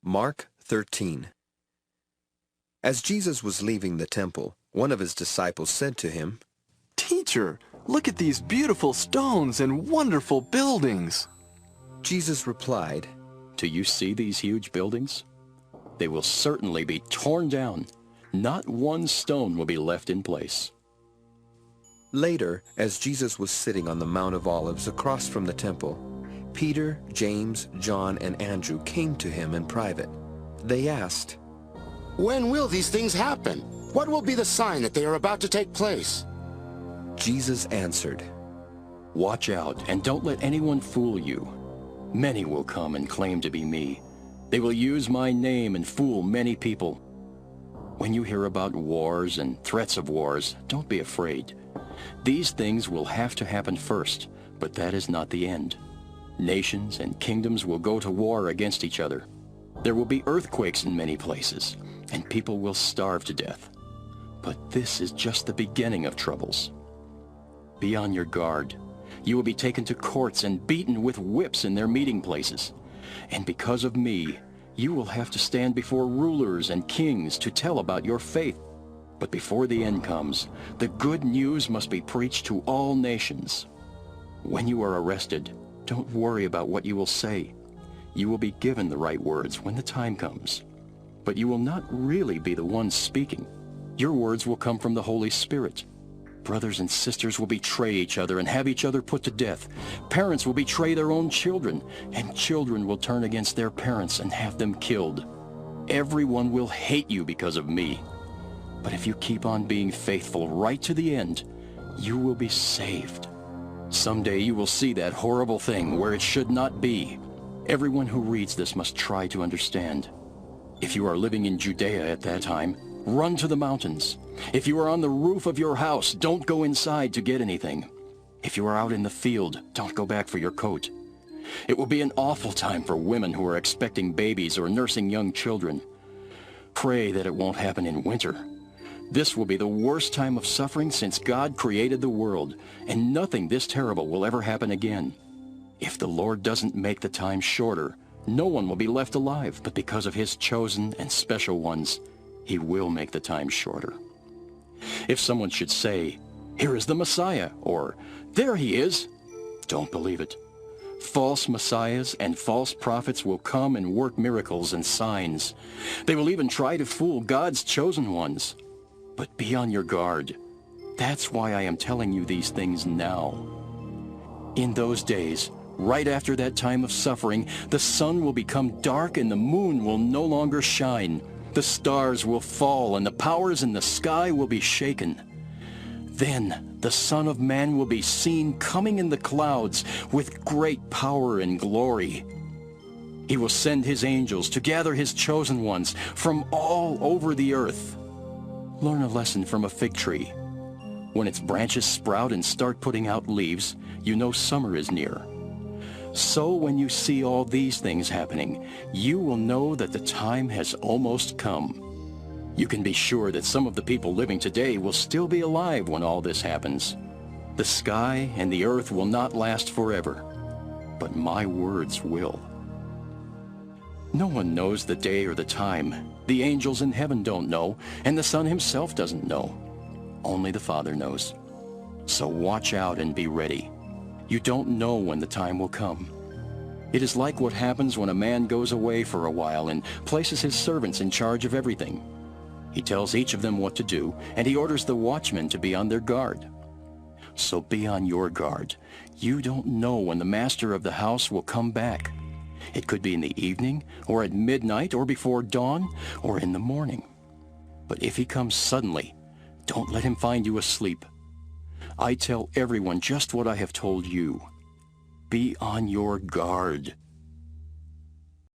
Mark 13. As Jesus was leaving the temple, one of his disciples said to him, "Teacher, look at these beautiful stones and wonderful buildings." Jesus replied, "Do you see these huge buildings? They will certainly be torn down. Not one stone will be left in place." Later, as Jesus was sitting on the Mount of Olives across from the temple, Peter, James, John, and Andrew came to him in private. They asked, "When will these things happen? What will be the sign that they are about to take place?" Jesus answered, "Watch out and don't let anyone fool you. Many will come and claim to be me. They will use my name and fool many people. When you hear about wars and threats of wars, don't be afraid. These things will have to happen first, but that is not the end. Nations and kingdoms will go to war against each other. There will be earthquakes in many places, and people will starve to death. But this is just the beginning of troubles. Be on your guard. You will be taken to courts and beaten with whips in their meeting places. And because of me, you will have to stand before rulers and kings to tell about your faith. But before the end comes, the good news must be preached to all nations. When you are arrested, don't worry about what you will say. You will be given the right words when the time comes. But you will not really be the one speaking. Your words will come from the Holy Spirit. Brothers and sisters will betray each other and have each other put to death. Parents will betray their own children, and children will turn against their parents and have them killed. Everyone will hate you because of me. But if you keep on being faithful right to the end, you will be saved. Someday you will see that horrible thing where it should not be. Everyone who reads this must try to understand. If you are living in Judea at that time, run to the mountains. If you are on the roof of your house, don't go inside to get anything. If you are out in the field, don't go back for your coat. It will be an awful time for women who are expecting babies or nursing young children. Pray that it won't happen in winter. This will be the worst time of suffering since God created the world, and nothing this terrible will ever happen again. If the Lord doesn't make the time shorter, no one will be left alive, but because of his chosen and special ones, he will make the time shorter. If someone should say, "Here is the Messiah," or "There he is," don't believe it. False messiahs and false prophets will come and work miracles and signs. They will even try to fool God's chosen ones. But be on your guard. That's why I am telling you these things now. In those days, right after that time of suffering, the sun will become dark and the moon will no longer shine. The stars will fall and the powers in the sky will be shaken. Then the Son of Man will be seen coming in the clouds with great power and glory. He will send his angels to gather his chosen ones from all over the earth. Learn a lesson from a fig tree. When its branches sprout and start putting out leaves, you know summer is near. So when you see all these things happening, you will know that the time has almost come. You can be sure that some of the people living today will still be alive when all this happens. The sky and the earth will not last forever, but my words will. No one knows the day or the time. The angels in heaven don't know, and the Son himself doesn't know. Only the Father knows. So watch out and be ready. You don't know when the time will come. It is like what happens when a man goes away for a while and places his servants in charge of everything. He tells each of them what to do, and he orders the watchmen to be on their guard. So be on your guard. You don't know when the master of the house will come back. It could be in the evening, or at midnight, or before dawn, or in the morning. But if he comes suddenly, don't let him find you asleep. I tell everyone just what I have told you. Be on your guard.